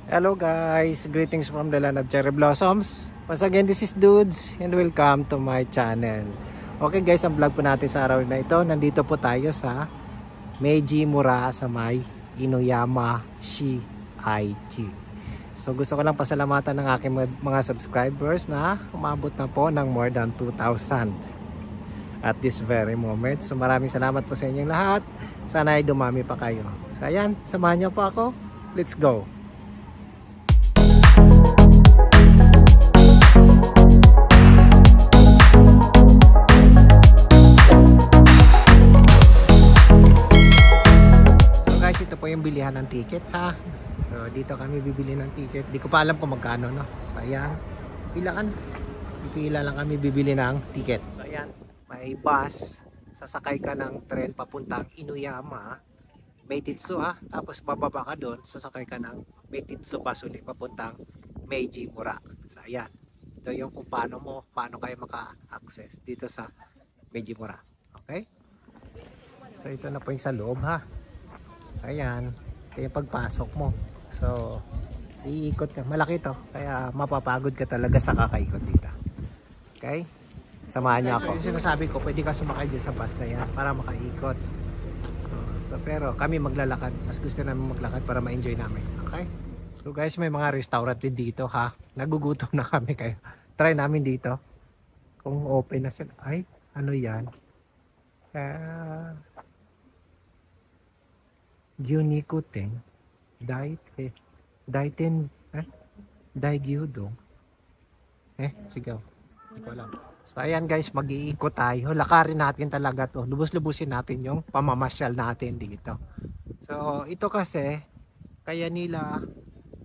Hello guys, greetings from the land of cherry blossoms. Once again, this is Dudes and welcome to my channel. Okay guys, ang vlog po natin sa araw na ito, nandito po tayo sa Meiji Mura sa may Inuyama Shiaichi. So gusto ko lang pasalamatan ng aking mga subscribers na umabot na po ng more than 2,000 at this very moment. So maraming salamat po sa inyong lahat. Sana ay dumami pa kayo. So ayan, samahan niyo po ako. Let's go! Ito po yung bilihan ng ticket ha. So dito kami bibili ng ticket. Di ko pa alam kung magkano no. So ayan, pipila lang kami bibili ng ticket. So ayan, may bus. Sasakay ka ng tren papuntang Inuyama Meititsu ha. Tapos bababa ka doon, sasakay ka ng Meititsu bus ulit papuntang Meiji Mura. So ayan, ito yung kung paano kayo maka-access dito sa Meiji Mura. Okay? So ito na po yung sa loob ha. Ayan, ito yung pagpasok mo. So, iikot ka. Malaki to, kaya mapapagod ka talaga sa kakaikot dito. Okay? Samahan niyo ako. Yung sinasabi ko, pwede ka sumakay dyan sa bus na yan para makaikot. So, pero kami maglalakad. Mas gusto namin maglakad para ma-enjoy namin. Okay? So guys, may mga restaurant din dito ha. Nagugutom na kami kaya try namin dito. Kung open na sila. Ay, ano yan? Gyunikuten Daiten Daigyudong sigaw, hindi ko alam. So ayan guys, mag-iikot tayo, lakarin natin talaga to, lubos-lubusin natin yung pamamasyal natin dito. So ito kasi kaya nila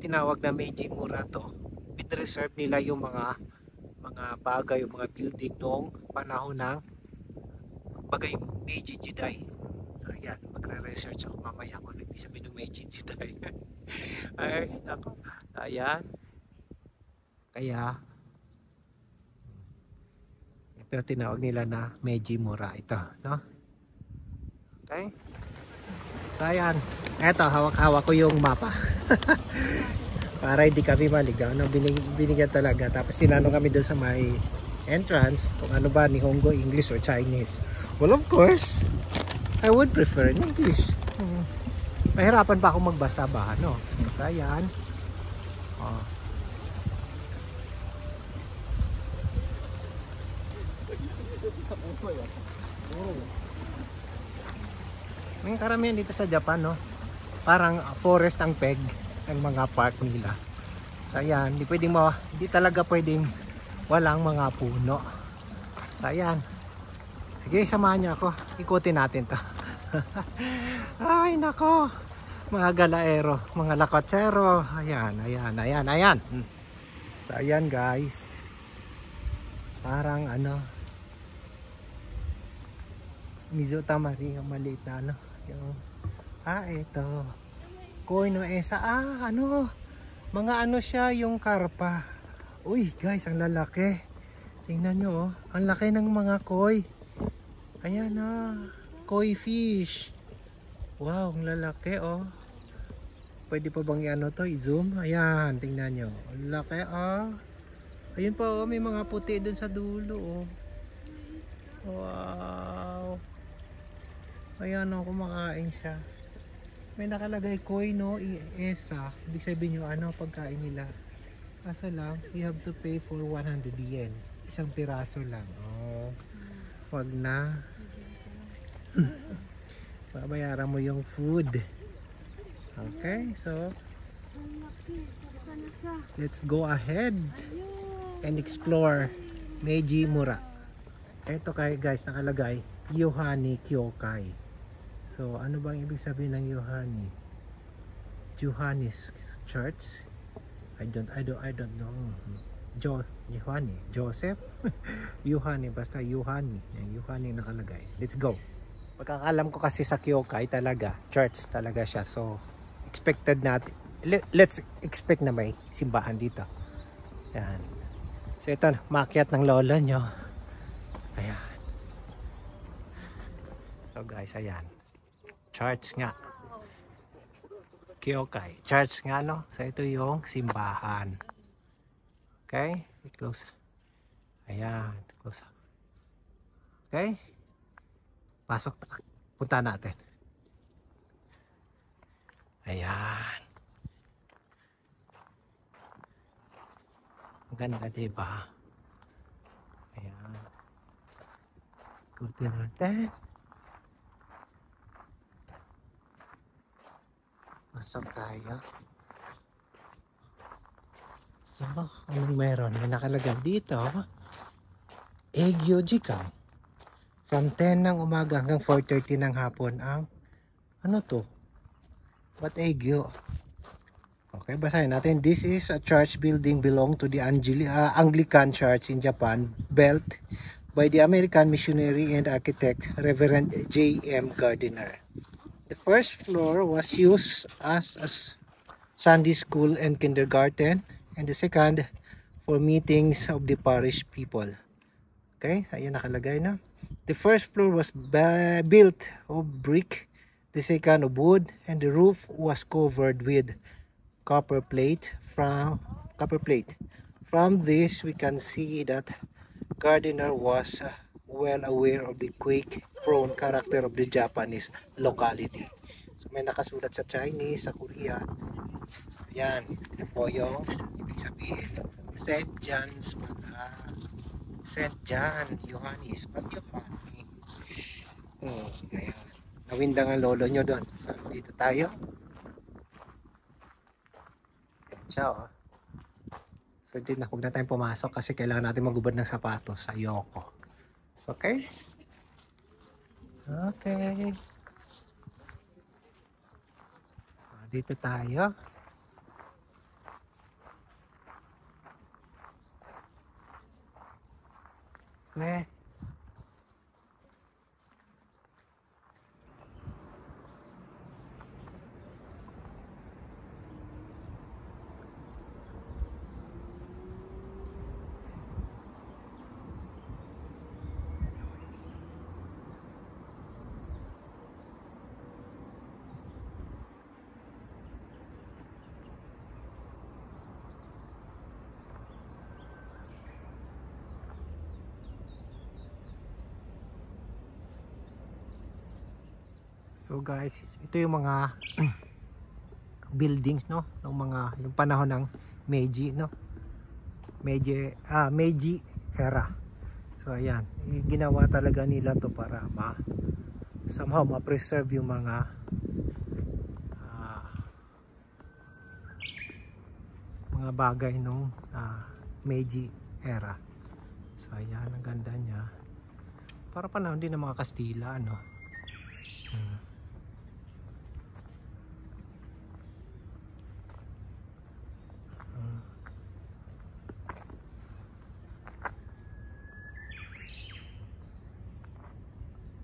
tinawag na Meiji Mura to, pinreserve nila yung mga bagay, yung mga building noong panahon ng bagay Meiji Jidai. So ayan, magre-research ako mamaya kung ano ibig sabihin ng Meiji Jidai. Ay, ako. Ayan. Kaya ito tinawag nila na Meiji Mura ito, no? Okay? So ayan, eto hawak-hawak ko yung mapa. Para hindi kami maligaw, no? Binigyan talaga. Tapos tinanong kami doon sa may entrance kung ano ba, Nihongo, English or Chinese. Well, of course, I would prefer in English. Mahirapan pa akong magbasa ba, no? So, ayan. Oh. May karamihan dito sa Japan, no? Parang forest ang peg ng mga park nila. So, ayan. Hindi talaga pwedeng walang mga puno. So, ayan. Sige, samahan niyo ako. Ikutin natin to. Ay, nako. Mga galaero, mga lakotsero. Ayan. So, ayan guys. Parang ano. Mizutamari, yung maliit na ano. Yung, ito. Koi no esa. Mga ano siya, yung karpa. Uy, guys, ang lalaki. Tingnan nyo, oh. Ang laki ng mga koi. Ayan koi fish. Wow, ang lalaki oh. Pwede pa bang i-ano to, i-zoom? Ayan, tingnan nyo. Ang laki Ayun pa oh, may mga puti dun sa dulo oh. Wow. Ayan oh, kumakain siya. May nakalagay koi no esa. Ibig sabihin nyo pagkain nila. Kaso lang, you have to pay for 100 yen. Isang piraso lang. Oh. Wag na. Babayaran mo yung food. Okay, so let's go ahead and explore Meiji Mura. Ito guys, nakalagay Yohani Kyokai. So ano bang ibig sabihin ng Yohani? Johannes Church? I don't know. Yohani, Joseph. Yohani, basta Yohani. Yohani nakalagay. Let's go. Pagkakalam ko kasi sa Kyokai talaga, church talaga siya. So, expected natin. Let's expect na may simbahan dito. Ayan. So, ito, maakyat ng lolo nyo. Ayan. So, guys, ayan. Church nga. Kyokai. Church nga, no? So, ito yung simbahan. Okay? Close. Ayan. Close up. Okay? Pasok. Punta natin. Ayan. Ang ganda, diba? Ayan. Kunti natin. Pasok tayo. So, anong meron? May nakalagay dito. Egyo Jikang. From 10 ng umaga hanggang 4:30 ng hapon ang ano to? What Egyo? Okay, basahin natin. This is a church building belong to the Anglican Church in Japan, built by the American missionary and architect Reverend J.M. Gardiner. The first floor was used as a Sunday school and kindergarten, and the second for meetings of the parish people. Okay, ayan nakalagay na. The first floor was built of brick, the second of wood, and the roof was covered with copper plate. From this, we can see that Gardiner was well aware of the quake-prone character of the Japanese locality. So may nakasulat sa Chinese, sa Korean. So ayan, ito po yung ibig sabihin. St. John's St. John, Johannes, ba't Johannes? Ayan. Nawindang ang lolo nyo doon. So, dito tayo. Ciao. So, huwag na tayong pumasok kasi kailangan natin magubad ng sapatos. Ayoko. Okay? Okay. Dito tayo. Okay. So guys, ito yung mga buildings, no, ng mga yung panahon ng Meiji, no, Meiji era. So ayan, ginawa talaga nila to para somehow ma-preserve yung mga bagay nung Meiji era. So ayan, ang ganda niya. Para panahon din ng mga Kastila, no.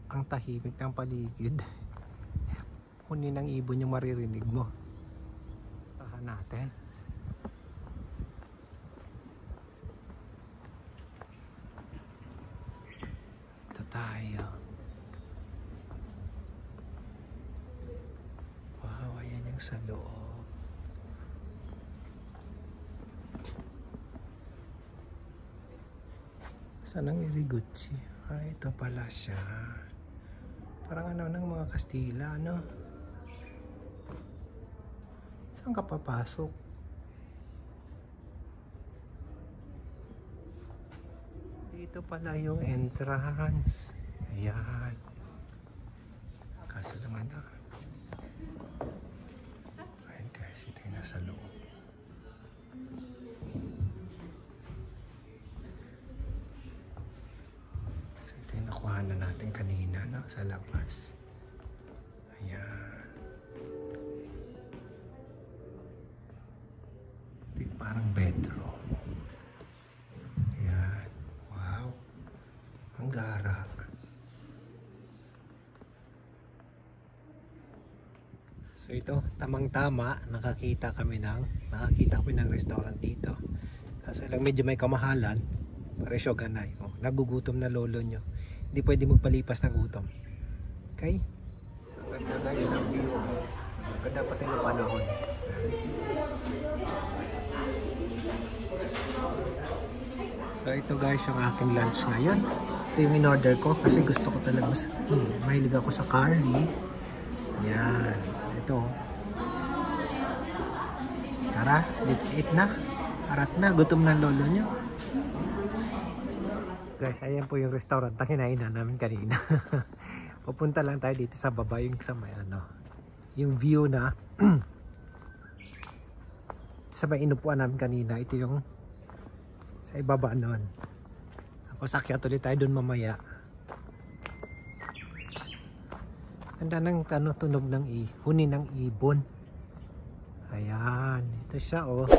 Ang tahimik ng paligid. Kunin ng ibon yung maririnig mo. Tahan natin. Ito tayo. Wow, ayan yung sa loob. Saan ang Iriguchi? Ito pala siya. Parang ano ng mga Kastila, no? Saan ka papasok? Dito pala yung entrance. Ayan. Kaso lang ano. Ayan guys, ito yung nasa loob. Nakuha na natin kanina, no? Sa labas. Ayan. Ito parang bedroom. Ayan. Wow. Ang gara. So ito, tamang-tama, nakakita kami ng restaurant dito. Kaso lang medyo may kamahalan. Presyo ganay. Nagugutom na lolo nyo. Hindi pwede magpalipas ng gutom. Okay? Ganda guys ng view. Ganda pati ng panahon. So ito guys yung aking lunch ngayon. Ito yung in-order ko kasi gusto ko talaga mahilig ako sa curry. Yan. Ito. Tara, let's eat na. Arat na, gutom na lolo nyo. Guys, ayan po yung restaurant na kinainan namin kanina. Pupunta lang tayo dito sa baba yung sa may ano. Yung view na sa may inupuan namin kanina. Ito yung sa ibaba noon. Tapos akyat ulit tayo dun mamaya. Ganda ng tunog ng huni ng ibon. Ayan, ito siya oh.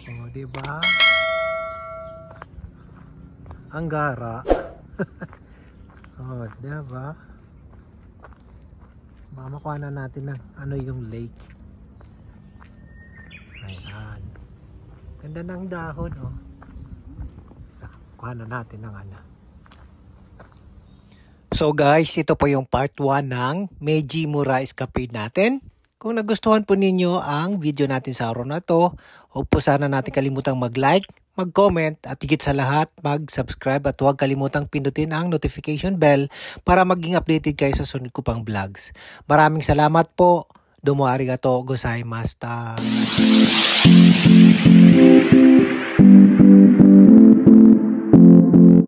Oh, di ba? Ang gara. Oh, di ba? Mamakuha na natin ng ano yung lake. Ayan. Ganda ng dahon oh. Kuha na natin ng ano. So guys, ito po yung part 1 ng Meiji Mura Escapade natin. Kung nagustuhan po ninyo ang video natin sa araw na to, huwag po sana natin kalimutang mag-like, mag-comment at higit sa lahat mag-subscribe at huwag kalimutang pindutin ang notification bell para maging updated kayo sa sunod ko pang vlogs. Maraming salamat po. Domo arigato gozaimashita.